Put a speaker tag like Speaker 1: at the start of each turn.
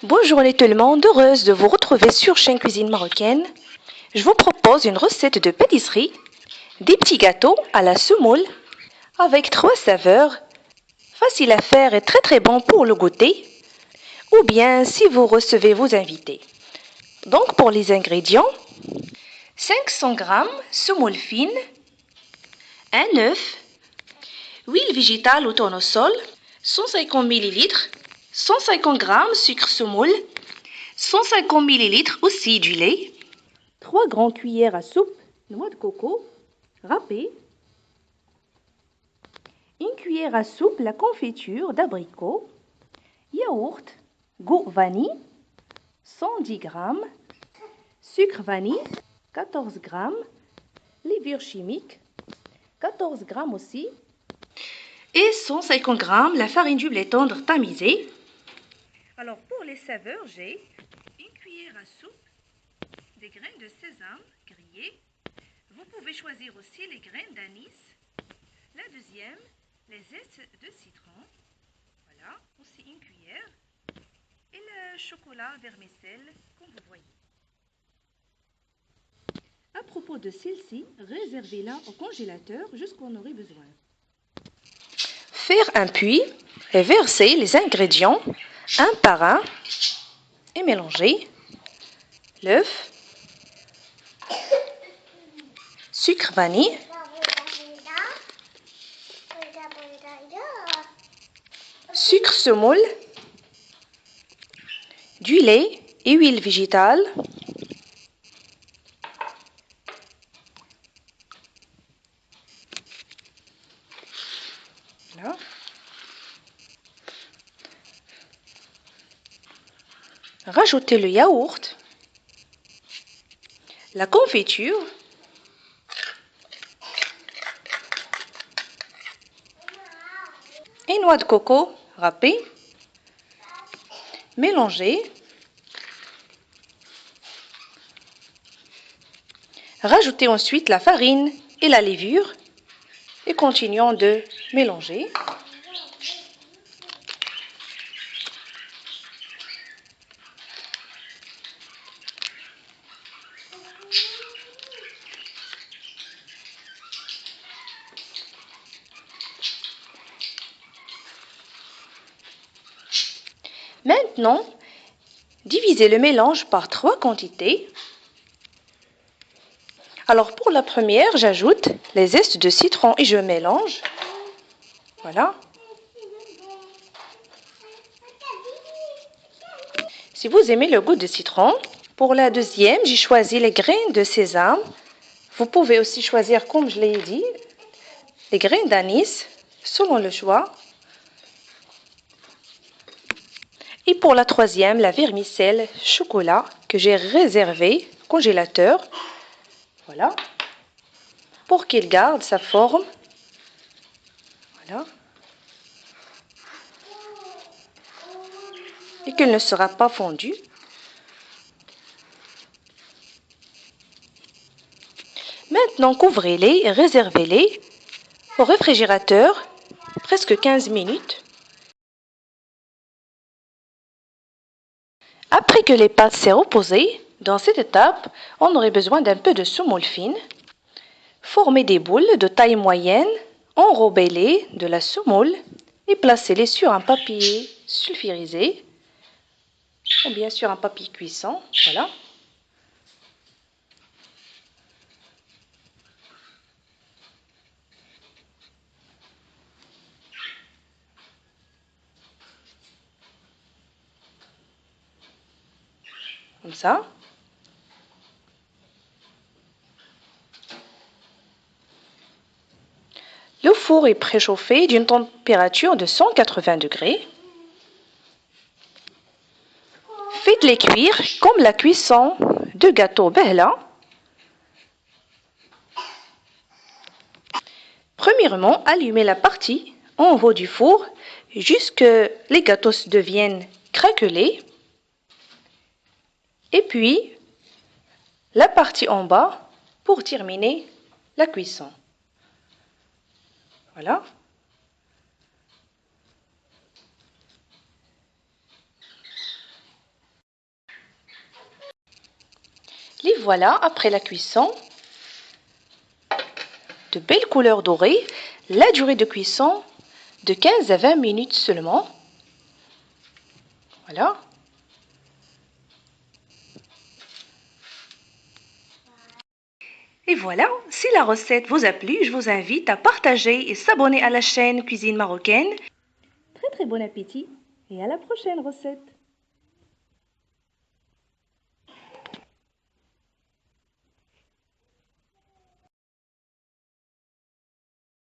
Speaker 1: Bonjour tout le monde, heureuse de vous retrouver sur chaîne Cuisine Marocaine. Je vous propose une recette de pâtisserie, des petits gâteaux à la semoule avec 3 saveurs, facile à faire et très bon pour le goûter, ou bien si vous recevez vos invités. Donc pour les ingrédients, 500 g semoule fine, un œuf, huile végétale au tournesol, 150 ml, 150 g sucre semoule, 150 ml aussi du lait, 3 grandes cuillères à soupe noix de coco râpée, une cuillère à soupe la confiture d'abricot, yaourt, goût vanille, 110 g, sucre vanille, 14 g, levure chimique, 14 g aussi, et 150 g la farine du blé tendre tamisée. Alors pour les saveurs, j'ai une cuillère à soupe des graines de sésame grillées. Vous pouvez choisir aussi les graines d'anis. La deuxième, les zestes de citron. Voilà, aussi une cuillère. Et le chocolat vermicelle, comme vous voyez. À propos de celle-ci, réservez-la au congélateur jusqu'on aurait besoin. Faire un puits et verser les ingrédients un par un et mélanger l'œuf, sucre vanille, sucre semoule, du lait et huile végétale, voilà. Rajoutez le yaourt, la confiture, et noix de coco râpée, mélangez. Rajoutez ensuite la farine et la levure et continuons de mélanger. Maintenant, divisez le mélange par 3 quantités. Alors pour la première, j'ajoute les zestes de citron et je mélange. Voilà. Si vous aimez le goût de citron, pour la deuxième, j'ai choisi les graines de sésame. Vous pouvez aussi choisir, comme je l'ai dit, les graines d'anis, selon le choix. Et pour la troisième, la vermicelle chocolat que j'ai réservé au congélateur. Voilà. Pour qu'il garde sa forme. Voilà. Et qu'il ne sera pas fondu. Maintenant, couvrez-les et réservez-les au réfrigérateur presque 15 minutes. Après que les pâtes s'est reposées, dans cette étape, on aurait besoin d'un peu de semoule fine. Formez des boules de taille moyenne, enrobez-les de la semoule et placez-les sur un papier sulfurisé ou bien sur un papier cuisson. Voilà. Comme ça. Le four est préchauffé d'une température de 180 degrés. Faites-les cuire comme la cuisson de gâteau Behla. Premièrement, allumez la partie en haut du four jusqu'à ce que les gâteaux deviennent craquelés. Et puis, la partie en bas pour terminer la cuisson. Voilà. Et voilà, après la cuisson, de belles couleurs dorées. La durée de cuisson de 15 à 20 minutes seulement. Voilà. Et voilà, si la recette vous a plu, je vous invite à partager et s'abonner à la chaîne Cuisine Marocaine. Très très bon appétit et à la prochaine recette.